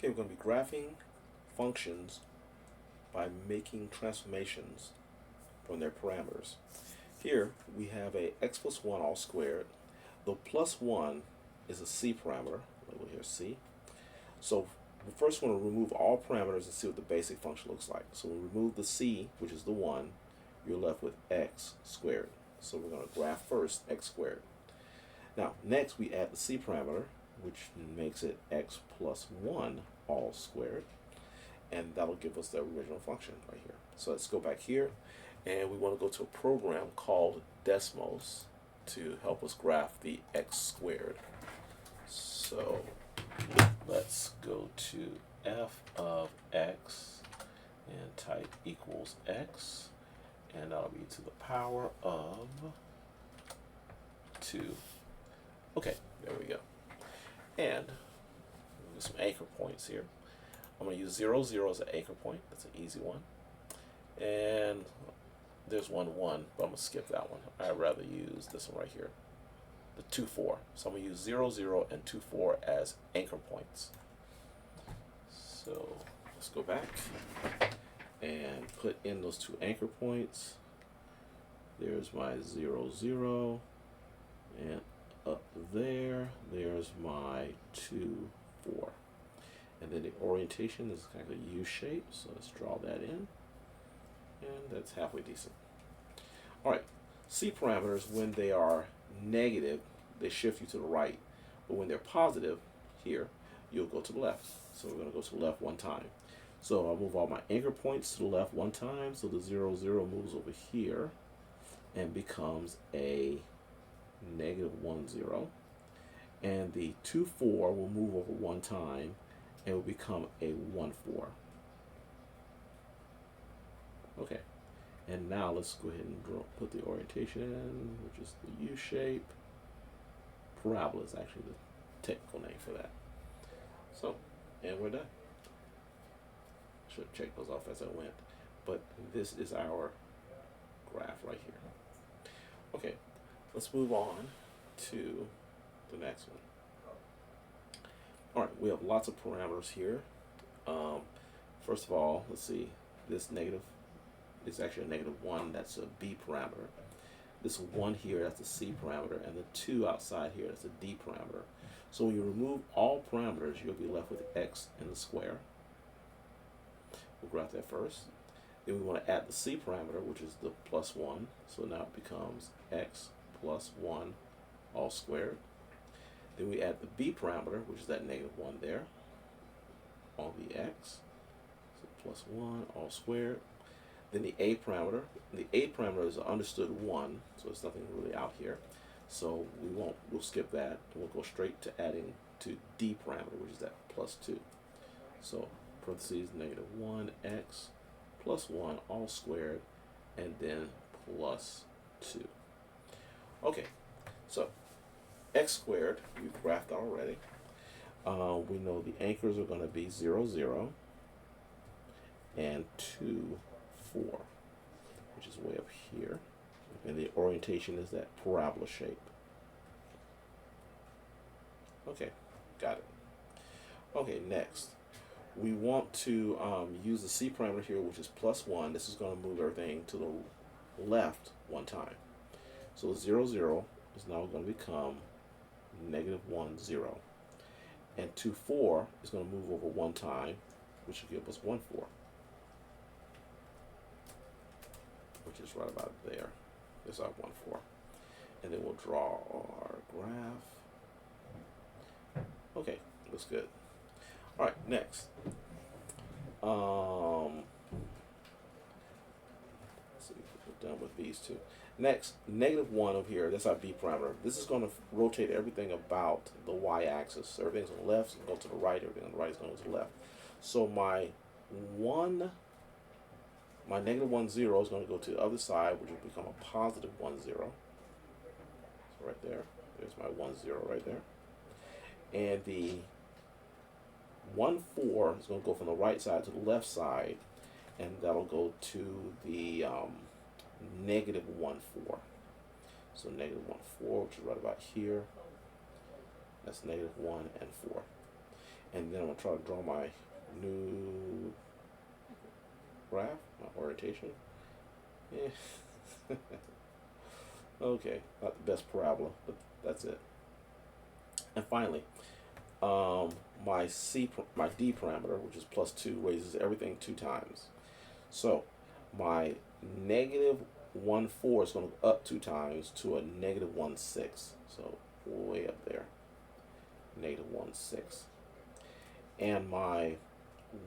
Okay, we're going to be graphing functions by making transformations from their parameters. Here we have a x plus 1 all squared. The plus 1 is a c parameter. Label here c. So we first want to remove all parameters and see what the basic function looks like. So we remove the c, which is the 1, you're left with x squared. So we're going to graph first x squared. Now next we add the c parameter, which makes it x plus 1 all squared, and that'll give us the original function right here. So let's go back here, and we want to go to a program called Desmos to help us graph the x squared. So let's go to f of x and type equals x, and that'll be to the power of 2. Okay, there we go. And some anchor points here. I'm going to use 0, 0 as an anchor point. That's an easy one. And there's 1, 1, but I'm going to skip that one. I'd rather use this one right here, the 2, 4. So I'm going to use 0, 0 and 2, 4 as anchor points. So let's go back and put in those 2 anchor points. There's my 0, 0, and up there's my 2, 4. And then the orientation is kind of a U shape, so let's draw that in, and that's halfway decent. Alright, C parameters, when they are negative, they shift you to the right, but when they're positive, here, you'll go to the left. So we're going to go to the left 1 time. So I'll move all my anchor points to the left 1 time, so the 0, 0 moves over here and becomes a negative 1, 0. And the 2, 4 will move over 1 time and will become a 1, 4. Okay, and now let's go ahead and put the orientation in, which is the U shape. Parabola is actually the technical name for that. So, and we're done. Should check those off as I went, but this is our graph right here. Okay, let's move on to the next one. Alright, we have lots of parameters here. First of all, let's see, this negative is actually a negative 1, that's a B parameter. This 1 here, that's a C parameter, and the 2 outside here, that's a D parameter. So when you remove all parameters, you'll be left with x in the square. We'll graph that first. Then we want to add the C parameter, which is the plus 1. So now it becomes x plus 1 all squared. Then we add the B parameter, which is that negative 1 there, on the x. So plus 1 all squared. Then the A parameter. The A parameter is an understood 1, so there's nothing really out here. So we'll skip that, and we'll go straight to adding to D parameter, which is that plus 2. So parentheses negative 1x plus 1 all squared, and then plus 2. Okay, so x squared, we've graphed already. We know the anchors are going to be 0, 0 and 2, 4, which is way up here. And the orientation is that parabola shape. Okay, got it. Okay, next. We want to use the C parameter here, which is plus 1. This is going to move everything to the left 1 time. So 0, 0 is now going to become negative 1, 0. And 2, 4 is going to move over 1 time, which will give us 1, 4. Which is right about there. There's our 1, 4. And then we'll draw our graph. Okay, looks good. Alright, next. Let's see, we're done with these two. Next, negative 1 over here, that's our B parameter. This is going to rotate everything about the y-axis. Everything's on the left, so go to the right. Everything on the right is going to the left. So my negative 1, 0 is going to go to the other side, which will become a positive 1, 0. So right there. There's my 1, 0 right there. And the 1, 4 is going to go from the right side to the left side, and that'll go to the negative 1, 4. So negative 1, 4, which is right about here. That's negative 1 and 4. And then I'm going to try to draw my new graph, my orientation. Yeah. Okay, not the best parabola, but that's it. And finally, my D parameter, which is +2, raises everything 2 times. So my -1,4 is going to go up 2 times to a -1,6. So way up there, -1,6. And my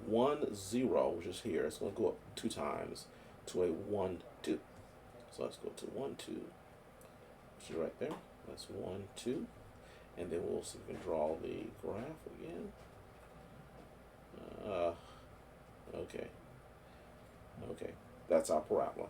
1,0, which is here, it's going to go up 2 times to a 1,2. So let's go to 1,2, which is right there. That's 1,2. And then we'll see if we can draw the graph again. Okay. Okay, that's our parabola.